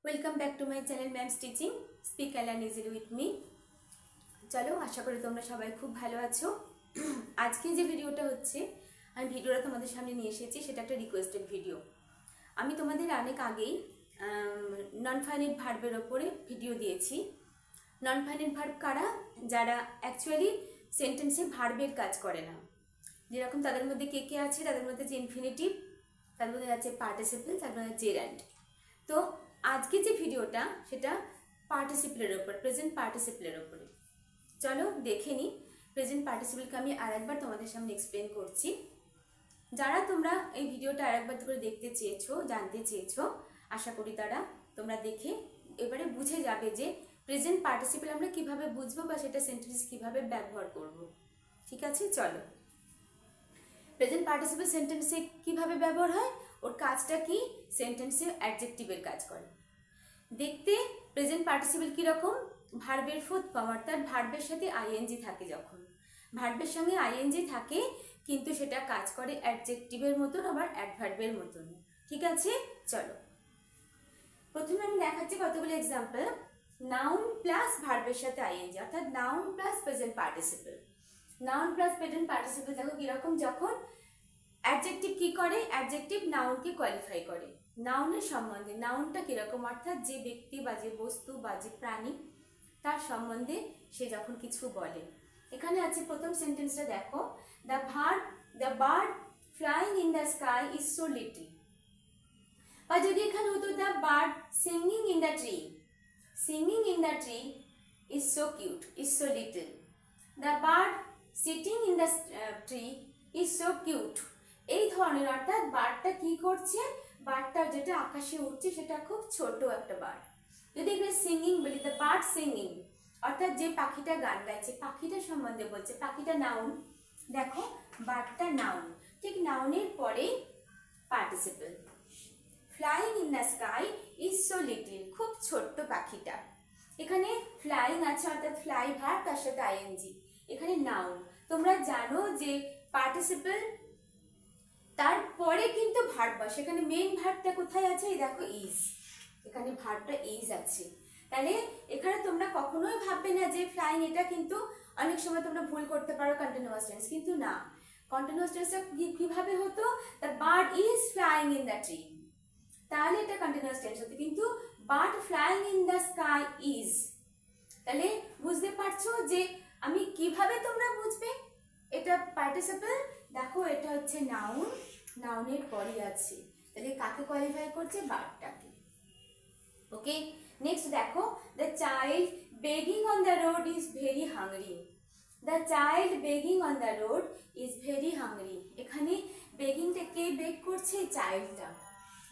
Welcome back to my channel ma'am's teaching speak and learn easily with me. চলো, আশা করি তোমরা সবাই খুব ভালো আছো। আজকে যে ভিডিওটা হচ্ছে, আমি ভিডিওটা তোমাদের সামনে নিয়ে এসেছি, সেটা একটা রিকোয়েস্টেড ভিডিও। আমি তোমাদের অনেক আগেই নন ফাইনাইট ভার্বের ওপরে ভিডিও দিয়েছি। নন ফাইনাইট ভার্ব কারা? যারা অ্যাকচুয়ালি সেন্টেন্সে ভার্বের কাজ করে না। যেরকম তাদের মধ্যে কে কে আছে, তাদের মধ্যে আছে ইনফিনিটিভ, তার মধ্যে আছে পার্টিসিপল, তার মধ্যে জেরান্ড। তো আজকে যে ভিডিওটা সেটা পার্টিসিপলের ওপর, প্রেজেন্ট পার্টিসিপলের ওপরে। চলো দেখে নিই। প্রেজেন্ট পার্টিসিপলকে আমি আরেকবার তোমাদের সামনে এক্সপ্লেন করছি। যারা তোমরা এই ভিডিওটা আরেকবার করে দেখতে চেয়েছো, জানতে চেয়েছো, আশা করি তারা তোমরা দেখে এবারে বুঝে যাবে যে প্রেজেন্ট পার্টিসিপল আমরা কিভাবে বুঝবো বা সেটা সেন্টেন্স কিভাবে ব্যবহার করব। ঠিক আছে, চলো। প্রেজেন্ট পার্টিসিপল সেন্টেন্সে কিভাবে ব্যবহার হয়, ওর কাজটা কি? সেন্টেন্সে অ্যাডজেক্টিভের কাজ করে। দেখতে প্রেজেন্ট পার্টিসিপল কীরকম? ভার্বের ফোর্থ ফর্ম, অর্থাৎ ভার্বের সাথে আইএনজি থাকে। যখন ভার্বের সঙ্গে আইএনজি থাকে কিন্তু সেটা কাজ করে অ্যাডজেক্টিভের মতন, আবার অ্যাডভার্বের মতন। ঠিক আছে, চলো। প্রথমে আমি দেখাচ্ছি কতগুলো এক্সাম্পল। নাউন প্লাস ভার্বের সাথে আইএনজি, অর্থাৎ noun plus present participle. Noun plus present participle দেখো কিরকম, যখন অ্যাডজেক্টিভ কি করে? অ্যাডজেক্টিভ নাউনকে কোয়ালিফাই করে। নাউনের সম্বন্ধে, নাউনটা কিরকম, অর্থাৎ যে ব্যক্তি বা যে বস্তু বা যে প্রাণী, তার সম্বন্ধে সে যখন কিছু বলে। এখানে আছে প্রথম সেন্টেন্সটা দেখো, the bird flying in the sky is so little. বা যদি এখানে হতো the bird singing in the tree, singing in the tree is so cute, is so little. The bird sitting in the tree is so cute. এই ধরনের, অর্থাৎ বার্ডটা কি করছে, বার্ডটা যেটা আকাশে উঠছে সেটা খুব ছোট একটা বার্ড। যদি এখানে সিঙ্গিং বলি, দ্য বার্ড সিঙ্গিং, অর্থাৎ যে পাখিটা গান গাইছে, পাখিটা সম্বন্ধে বলছে। পাখিটা নাউন, দেখো বার্ডটা নাউন, ঠিক নাউনের পরে participle. Flying in the sky is so little, খুব ছোট্ট পাখিটা। এখানে ফ্লাইং আছে, অর্থাৎ ফ্লাই ভার্ব, তার সাথে আইএনজি। এখানে নাউন। তোমরা জানো যে পার্টিসিপল তারপরে কিন্তু ভার্ব বসে। এখানে মেইন ভার্বটা কোথায় আছে? এই দেখো ইজ, এখানে ভার্বটা ইজ আছে। তাহলে এখানে তোমরা কখনোই ভাববে না যে ফ্লাইং, এটা কিন্তু অনেক সময় তোমরা ভুল করতে পারো কন্টিনিউয়াস টেন্স, কিন্তু না। কন্টিনিউয়াস টেন্সটা কিভাবে হতো? The bird is flying in the tree, তাহলে এটা কন্টিনিউয়াস টেন্স হতো। কিন্তু bird flying in the sky is, তাহলে বুঝতে পারছো যে আমি কিভাবে তোমরা বুঝবে এটা পার্টিসিপল। দেখো এটা হচ্ছে নাউন, নাউনের পরে আছে, তাহলে কাকে কোয়ালিফাই করছে? বার্ডটাকে। ওকে, নেক্সট দেখো, the child begging on the road is very hungry. The child begging on the road is very hungry. এখানে বেগিংটা কে বেগ করছে? চাইল্ডটা।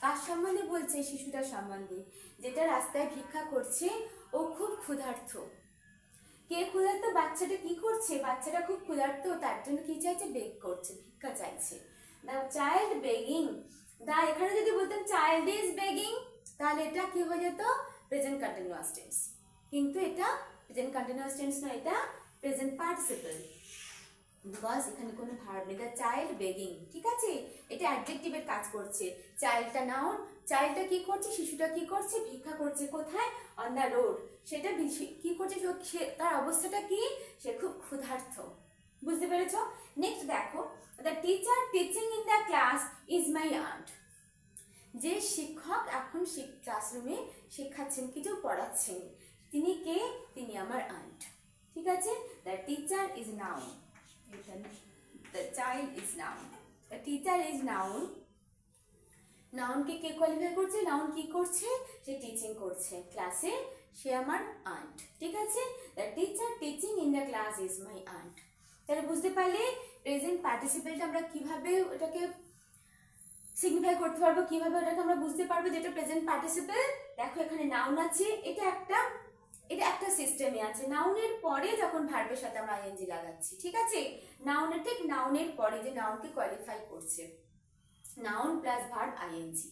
কার সম্বন্ধে বলছে? শিশুটার সম্বন্ধে, যেটা রাস্তায় ভিক্ষা করছে। ও খুব ক্ষুধার্ত। কে ক্ষুধার্ত? বাচ্চাটা কি করছে? বাচ্চাটা খুব ক্ষুধার্ত, তার জন্য কি চাইছে? বেগ করছে, ভিক্ষা চাইছে। দ্য চাইল্ড বেগিং, দা এখানে যদি বলতেন চাইল্ড ইজ বেগিং, তাহলে এটা কি হয়ে যেত? Present continuous tense. কিন্তু এটা প্রেজেন্ট কন্টিনিউয়াস টেন্স নয়, এটা প্রেজেন্ট পার্টিসিপল, বিকজ এখানে কোনো ভার্ব নেই। দ্য চাইল্ড বেগিং, ঠিক আছে, এটা অ্যাডজেক্টিভের কাজ করছে। চাইল্ডটা নাউন, চাইল্ডটা কি করছে? শিশুটা কি করছে? ভিক্ষা করছে। কোথায়? On the road. সেটা কি করছে? তার অবস্থাটা কি? সে খুব ক্ষুধার্ত। বুঝতে পেরেছো? নেক্সট দেখো, the teacher teaching in the class is my aunt. যে শিক্ষক এখন ক্লাসরুমে শেখাচ্ছেন, কিছু পড়াচ্ছেন, তিনি কে? তিনি আমার আন্ট। ঠিক আছে, the teacher is noun, the child is noun, the teacher is noun. নাউনকে কে কোয়ালিফাই করছে? নাউন কি করছে? সে টিচিং করছে ক্লাসে, সে আমার আন্ট। ঠিক আছে, the teacher teaching in the class is my aunt. তাহলে বুঝতে পারলে প্রেজেন্ট পার্টিসিপলটা আমরা কিভাবে ওটাকে সিগনিফাই করতে পারবো, কিভাবে ওটাকে আমরা বুঝতে পারবো যেটা প্রেজেন্ট পার্টিসিপল। দেখো এখানে নাউন আছে, এটা একটা সিস্টেমে আছে। নাউনের পরে যখন ভার্বের সাথে আমরা আইএনজি লাগাচ্ছি, ঠিক আছে, নাউনের ঠিক নাউনের পরে যে নাউনকে কোয়ালিফাই করছে, নাউন প্লাস ভার্ব আইএনজি।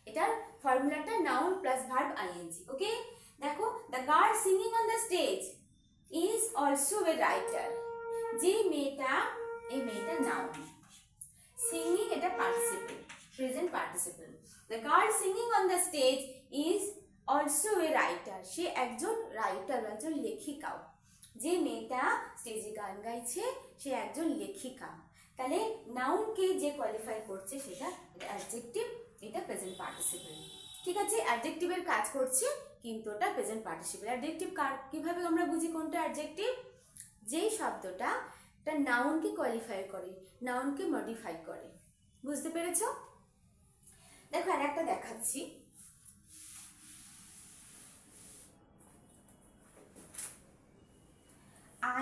এটার ফর্মুলাটা noun plus verb I N G. Okay, দেখো, the girl singing on the stage is also a writer. যে মেয়েটা, এই মেয়েটা নাউন, সিঙ্গিং এটা participle, present participle. The girl singing on the stage is also a writer, সে একজন রাইটার, একজন লেখিকাও। যে মেয়েটা স্টেজে গান গাইছে সে একজন লেখিকা। তাহলে নাউনকে যে কোয়ালিফাই করছে সেটা অ্যাডজেক্টিভ, এটা প্রেজেন্ট পার্টিসিপল। ঠিক আছে, অ্যাডজেক্টিভের কাজ করছে কিন্তু ওটা প্রেজেন্ট পার্টিসিপল। অ্যাডজেক্টিভ কিভাবে আমরা বুঝি কোনটা অ্যাডজেক্টিভ? যেই শব্দটা একটা নাউনকে কোয়ালিফাই করে, নাউনকে মডিফাই করে। বুঝতে পেরেছো? দেখো আর একটা দেখাচ্ছি।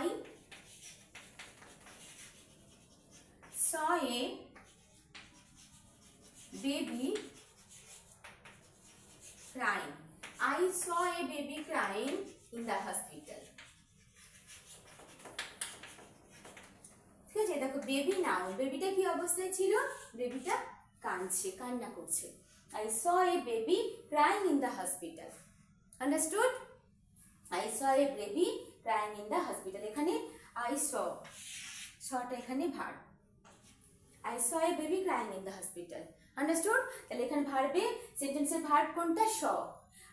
I saw a baby crying. I saw a baby crying in the hospital. ঠিক আছে, দেখো বেবি নাউন, বেবিটা কি অবস্থায় ছিল? বেবিটা কাঁদছে, কান্না করছে। I saw a baby crying in the hospital. Understood? I saw a baby crying in the hospital. এখানে I saw, sawটা এখানে verb. I saw a baby crying in the hospital. Understood? তাহলে এখানে ভার্বে সেন্টেন্সের ভার্ব কোনটা? saw।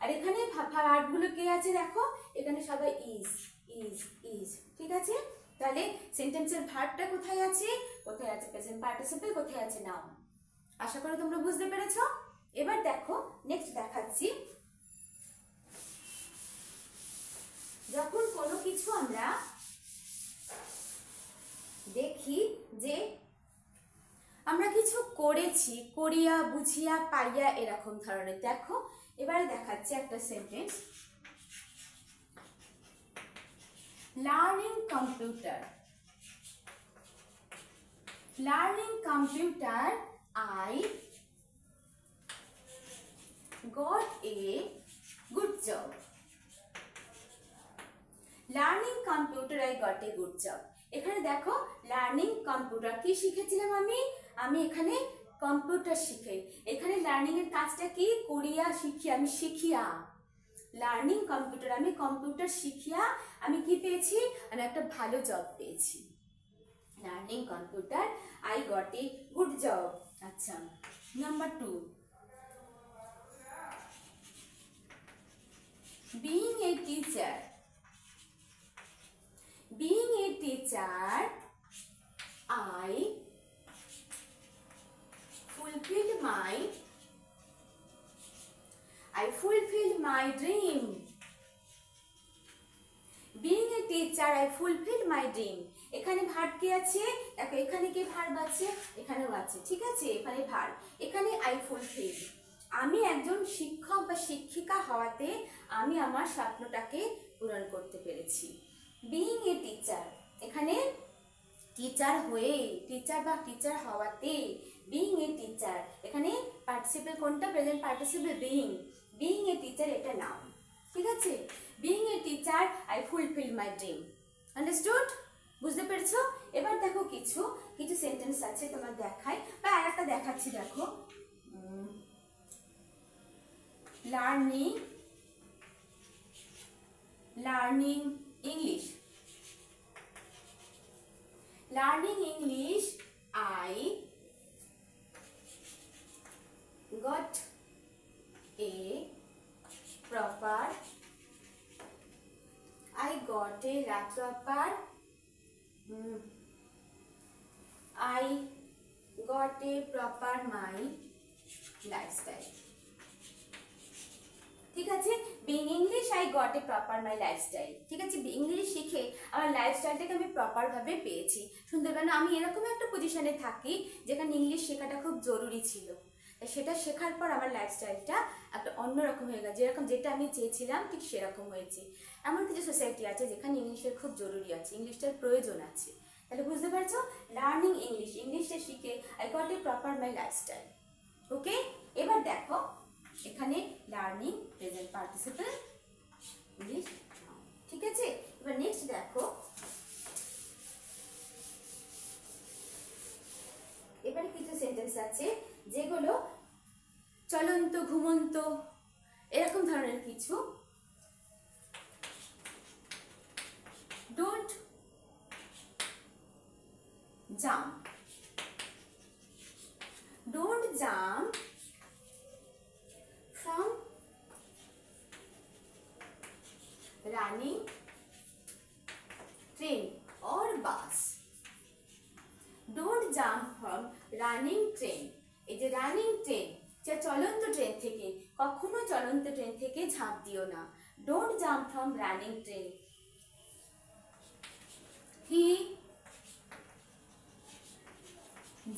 আর এখানে ভার্বগুলো কে আছে দেখো, এখানে সবাই is। ঠিক আছে, তাহলে সেন্টেন্সের ভার্বটা কোথায় আছে? কোথায় আছে প্রেজেন্ট পার্টিসিপল, কোথায় আছে নাউন। আশা করি তোমরা বুঝতে পেরেছো। এবার দেখো নেক্সট দেখাচ্ছি। যখন কোনো কিছু আমরা দেখি যে আমরা কিছু করেছি, করিয়া বুঝিয়া পাইয়া এরকম ধরনের। দেখো এবারে দেখাচ্ছি একটা sentence. Learning computer, learning computer I got a good job. Learning computer I got a good job. এখানে দেখো লার্নিং কম্পিউটার কি শিখেছিলাম আমি এখানে কম্পিউটার শিখে। এখানে লার্নিং এর কাজটা কি? করিয়া শিখিয়া, আমি শিখিয়া। লার্নিং কম্পিউটার, আমি কম্পিউটার শিখিয়া আমি কি পেয়েছি? আমি একটা ভালো জব পেয়েছি। Learning computer I got a good job. আচ্ছা, number 2, being a teacher. Being a teacher I fulfilled my dream. Being a teacher I fulfilled my dream. এখানে ভার্ব কি আছে? দেখো এখানে কি ভার্ব আছে? এখানেও আছে। ঠিক আছে, এখানে ভার্ব, এখানে I fulfilled। আমি একজন শিক্ষক বা শিক্ষিকা হওয়াতে আমি আমার স্বপ্নটাকে পূরণ করতে পেরেছি। Being a teacher, এখানে টিচার হয়ে, টিচার বা টিচার হওয়াতে, being a teacher, এখানে পার্টিসিপল কোনটা? Present participle being। Being a teacher এটা নাউন। ঠিক আছে, being a teacher I fulfilled my dream. Understood? বুঝতে পেরেছো? এবার দেখো কিছু সেন্টেন্স আছে তোমার দেখাই, বা আরেকটা দেখাচ্ছি। দেখো learning English. Learning English I got a proper my lifestyle. ঠিক আছে, being English I got a proper my lifestyle. ঠিক আছে, ইংলিশ শিখে আমার লাইফস্টাইলটাকে আমি প্রপার ভাবে পেয়েছি। সুন্দরবনে আমি এরকম একটা পজিশনে থাকি যেখানে ইংলিশ শেখাটা খুব জরুরি ছিল। সেটা শেখার পর আমার লাইফস্টাইলটা একটা অন্যরকম হয়ে গেছে, যেরকম যেটা আমি চেয়েছিলাম ঠিক সেরকম হয়েছে। এমন কিছু সোসাইটি আছে যেখানে ইংলিশের খুব জরুরি আছে, ইংলিশটার প্রয়োজন আছে। তাহলে বুঝতে পারছো, লার্নিং ইংলিশটা শিখে I got a proper my lifestyle. ওকে, এবার দেখো এখানে লার্নিং প্রেজেন্ট পার্টিসিপল ইংলিশ। ঠিক আছে, এবার নেক্সট দেখো। এবারে কিছু সেন্টেন্স আছে যেগুলো চলন্ত, ঘুমন্ত, এরকম ধরনের কিছু। Don't jump, don't jump from running train or bus. Don't jump from running train. এই যে রানিং ট্রেন, যে চলন্ত ট্রেন থেকে, কখনো চলন্ত ট্রেন থেকে ঝাঁপ দিও না। Don't jump from running train. He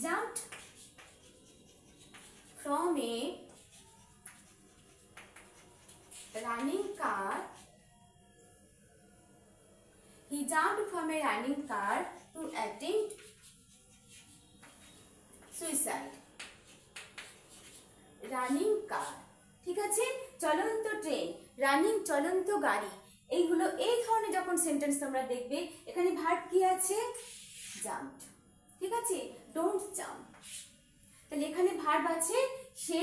jumped from a running car. He jumped from a running car to attempt suicide. Running car, ঠিক আছে, চলন্ত ট্রেন, রানিং চলন্ত গাড়ি, এইগুলো এই ধরনের যখন সেন্টেন্স তোমরা দেখবে, এখানে ভার্ব কি আছে? জাম্পড, ঠিক আছে, ডোন্ট জাম্প। তাহলে এখানে ভার্ব আছে, সে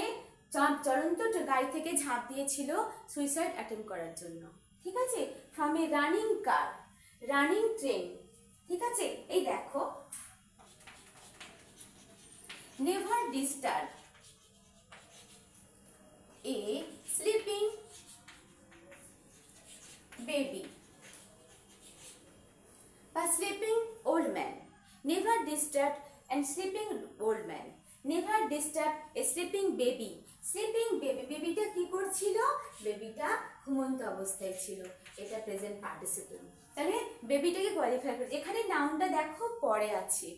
চলন্ত গাড়ি থেকে ঝাঁপ দিয়েছিল সুইসাইড অ্যাটেম্প করার জন্য, ঠিক আছে। From a running car, running train, ঠিক আছে। এই দেখো, never disturb a sleeping baby বা sleeping old man. Never disturb and sleeping old man. Never disturb a sleeping baby. Sleeping baby, বেবিটা কি করছিল? বেবিটা ঘুমন্ত অবস্থায় ছিল। এটা প্রেজেন্ট পার্টিসিপল। তাহলে বেবিটাকে কোয়ালিফাই করে, এখানে নাউনটা দেখো পরে আছে।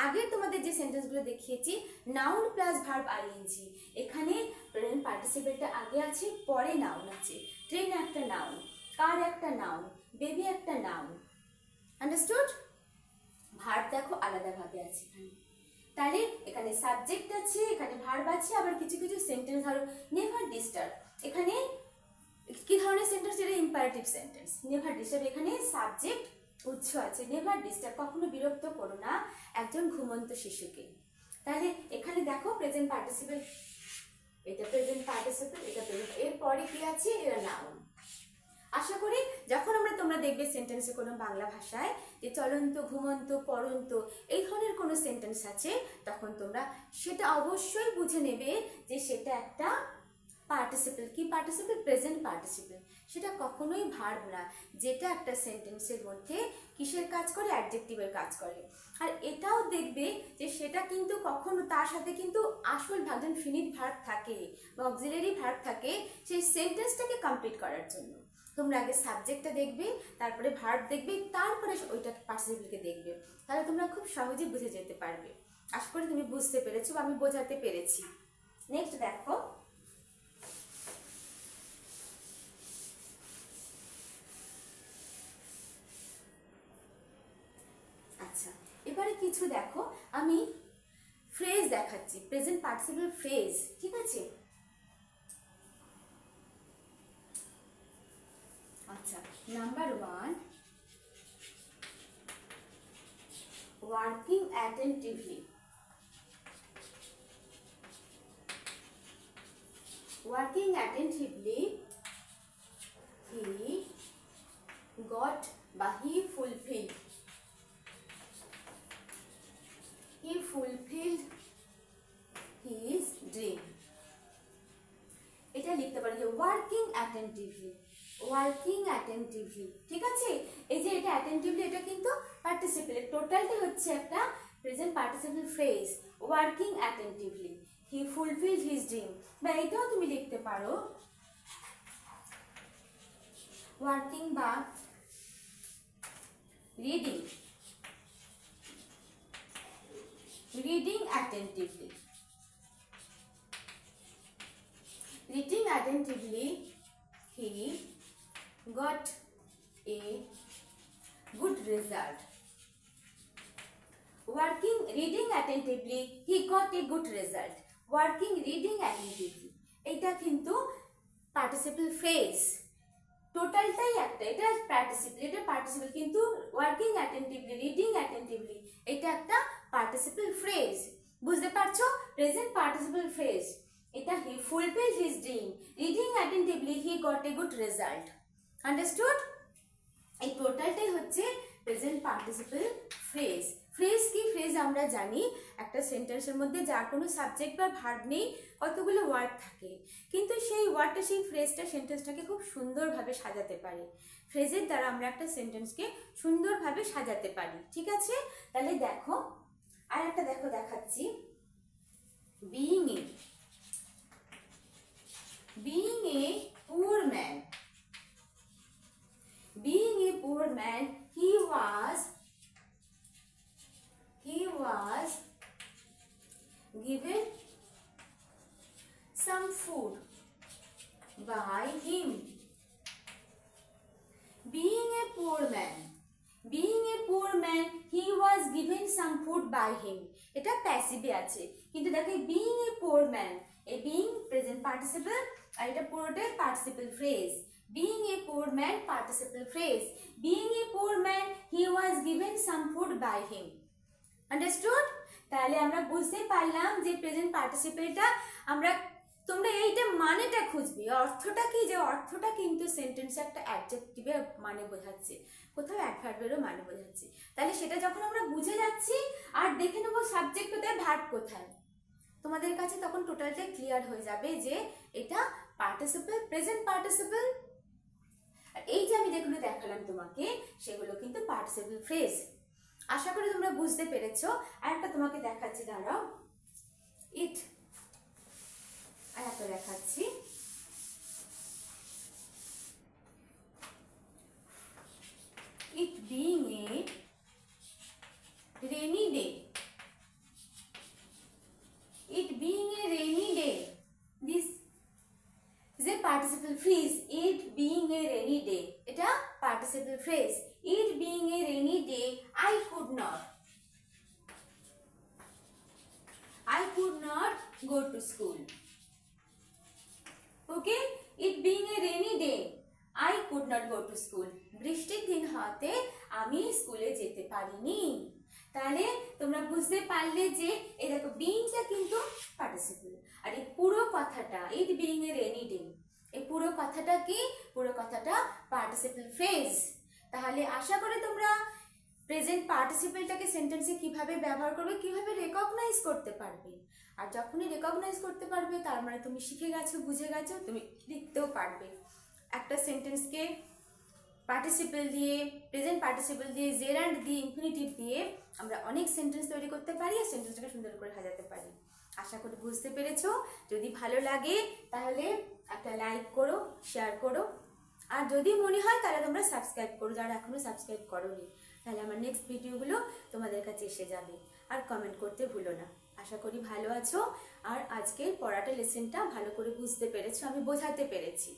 আগে তোমাদের যে সেন্টেন্সগুলো দেখিয়েছি, নাউন প্লাস ভার্ব আইএনজি, এখানে প্রেজেন্ট পার্টিসিপলটা আগে আছে, পরে নাউন আছে। ট্রেন একটা নাউন, কার একটা নাউন, বেবি একটা নাউন। আন্ডারস্টুড? ভার্ব দেখো আলাদাভাবে আছে এখানে। তাহলে এখানে সাবজেক্ট আছে, এখানে ভার্ব আছে, আবার কিছু কিছু সেন্টেন্স ধরো নেভার ডিস্টার্ব, এখানে কি ধরনের সেন্টেন্স? এটা ইম্পারেটিভ সেন্টেন্স। নেভার ডিস্টার্ব, এখানে সাবজেক্ট উৎস আছে। নেভার ডিস্টার্ব, কখনো বিরক্ত করো না একজন ঘুমন্ত শিশুকে। তাহলে এখানে দেখো প্রেজেন্ট পার্টিসিপল, এটা প্রেজেন্ট পার্টিসিপল, এটা প্রেজেন্ট, এরপরে কি আছে? এটা নাউন। আশা করি যখন তোমরা দেখবে সেন্টেন্সে কোনো বাংলা ভাষায় যে চলন্ত, ঘুমন্ত, পড়ন্ত এই ধরনের কোনো সেন্টেন্স আছে, তখন তোমরা সেটা অবশ্যই বুঝে নেবে যে সেটা একটা পার্টিসিপল। কি পার্টিসিপল? Present participle. সেটা কখনোই ভার্ব না, যেটা একটা সেন্টেন্সের মধ্যে কিসের কাজ করে? অ্যাডজেক্টিভের কাজ করে। আর এটাও দেখবে যে সেটা কিন্তু কখনো তার সাথে কিন্তু আসল ভার্ব, যেমন ফিনিট ভার্ব থাকে বা অক্সিলারি ভার্ব থাকে, সেই সেন্টেন্সটাকে কমপ্লিট করার জন্য তোমরা আগে সাবজেক্টটা দেখবে, তারপরে ভার্ব দেখবে, তারপরে ওইটা পার্টিসিপলকে দেখবে। তাহলে তোমরা খুব সহজে বুঝে যেতে পারবে। আশা করি তুমি বুঝতে পেরেছো বা আমি বোঝাতে পেরেছি। নেক্সট দেখো, আচ্ছা এবারে কিছু দেখো, আমি ফ্রেজ দেখাচ্ছি, প্রেজেন্ট পার্টিসিপল ফ্রেজ, ঠিক আছে। আচ্ছা, number 1, working attentively. Working attentively, he got বা he fulfilled his dream. এটা লিখতে পারি যে ওয়ার্কিং অ্যাটেন্টিভলি, ওয়ার্কিং অ্যাটেন্টিভলি, ঠিক আছে। এই যে এটা অ্যাটেন্টিভলি, এটা কিন্তু পার্টিসিপল, টোটালটা হচ্ছে একটা present participle phrase, working attentively, he fulfilled his dream. বা এটাও তুমি লিখতে পারো ওয়ার্কিং বা reading, reading attentively, reading attentively, he got a good result. Reading attentively, he got a good result. Working, reading attentively, এটা কিন্তু পার্টিসিপল ফ্রেজ, টোটালটাই একটা, এটা পার্টিসিপল, এটা পার্টিসিপল, কিন্তু ওয়ার্কিং অ্যাটেন্টিভলি, রিডিং অ্যাটেন্টিভলি এটা একটা পার্টিসিপল ফ্রেজ। বুঝতে পারছো? প্রেজেন্ট পার্টিসিপল ফ্রেজ, এটা he fulfilled his dream, reading attentively he got a good result. Understood? এই টোটালটাই হচ্ছে প্রেজেন্ট পার্টিসিপল ফ্রেজ। ফ্রেজ কি? ফ্রেজ আমরা জানি একটা সেন্টেন্সের মধ্যে যার কোনো সাবজেক্ট বা ভার্ব নেই, কতগুলো ওয়ার্ড থাকে, কিন্তু সেই ওয়ার্ডটা, সেই ফ্রেজটা সেন্টেন্সটাকে খুব সুন্দরভাবে সাজাতে পারে। ফ্রেজের দ্বারা আমরা একটা সেন্টেন্সকে সুন্দরভাবে সাজাতে পারি। ঠিক আছে, তাহলে দেখো আর একটা দেখাচ্ছি। Being a poor man, being a poor man, he was given some food by him. Being a poor man, he was given some food by him. এটা প্যাসিভে আছে, কিন্তু দেখো being a poor man, এই being প্রেজেন্ট পার্টিসিপল আর এটা পুরোটাই participle phrase. being a poor man participle phrase, being a poor man he was given some food by him. Understood? তাহলে আমরা বুঝতে পারলাম যে প্রেজেন্ট পার্টিসিপলটা আমরা, তোমরা এইটা মানেটা খুঁজবে, অর্থটা কি, যে অর্থটা কিন্তু সেন্টেন্সে একটা অ্যাডজেক্টিভের মানে বোঝাচ্ছে, কোথাও অ্যাডভার্বেরও মানে বোঝাচ্ছে। তাহলে সেটা যখন আমরা বুঝে যাচ্ছি আর দেখে নেবো সাবজেক্ট কোথায়, ভার্ব কোথায়, তোমাদের কাছে তখন টোটালটা ক্লিয়ার হয়ে যাবে যে এটা পার্টিসিপল, প্রেজেন্ট পার্টিসিপল। আর এই যে আমি যেগুলো দেখালাম তোমাকে, সেগুলো কিন্তু পার্টিসিপল ফ্রেজ। আশা করি তোমরা বুঝতে পেরেছো। আর একটা তোমাকে দেখাচ্ছি, দাঁড়াও, ইট, আর একটা দেখাচ্ছি, it being a rainy day, it being a rainy day, this is a participle phrase. It being a rainy day, এটা participle phrase. It being a rainy day, I could not go to school. Okay, it being a rainy day, I could not go to school. বৃষ্টির দিন হতে আমি স্কুলে যেতে পারিনি। তাহলে তোমরা বুঝতে পারলে যে এই দেখো বিইংটা কিন্তু পার্টিসিপল, আর এই পুরো কথাটা ইট বিইং এ রেনি ডে, এই পুরো কথাটা কি, পুরো কথাটা পার্টিসিপল ফ্রেজ। তাহলে আশা করি তোমরা প্রেজেন্ট পার্টিসিপলটাকে সেন্টেন্সে কিভাবে ব্যবহার করবে, কিভাবে রেকগনাইজ করতে পারবে। আর যখনই রেকগনাইজ করতে পারবে তার মানে তুমি শিখে গেছো, বুঝে গেছো, তুমি লিখতেও পারবে। একটা সেন্টেন্সকে পার্টিসিপল দিয়ে, প্রেজেন্ট পার্টিসিপল দিয়ে, জেরান্ড দিয়ে, ইনফিনিটিভ দিয়ে আমরা অনেক সেন্টেন্স তৈরি করতে পারি আর সেন্টেন্সটাকে সুন্দর করে সাজাতে পারি। আশা করি বুঝতে পেরেছো। যদি ভালো লাগে তাহলে একটা লাইক করো, শেয়ার করো, আর যদি মনে হয় তাহলে তোমরা সাবস্ক্রাইব করো, যারা এখনো সাবস্ক্রাইব করোনি, তাহলে আমার নেক্সট ভিডিওগুলো তোমাদের কাছে এসে যাবে। আর কমেন্ট করতে ভুলো না। আশা করি ভালো আছো আর আজকের পড়াটা লেসনটা ভালো করে বুঝতে পেরেছো, আমি বোঝাতে পেরেছি।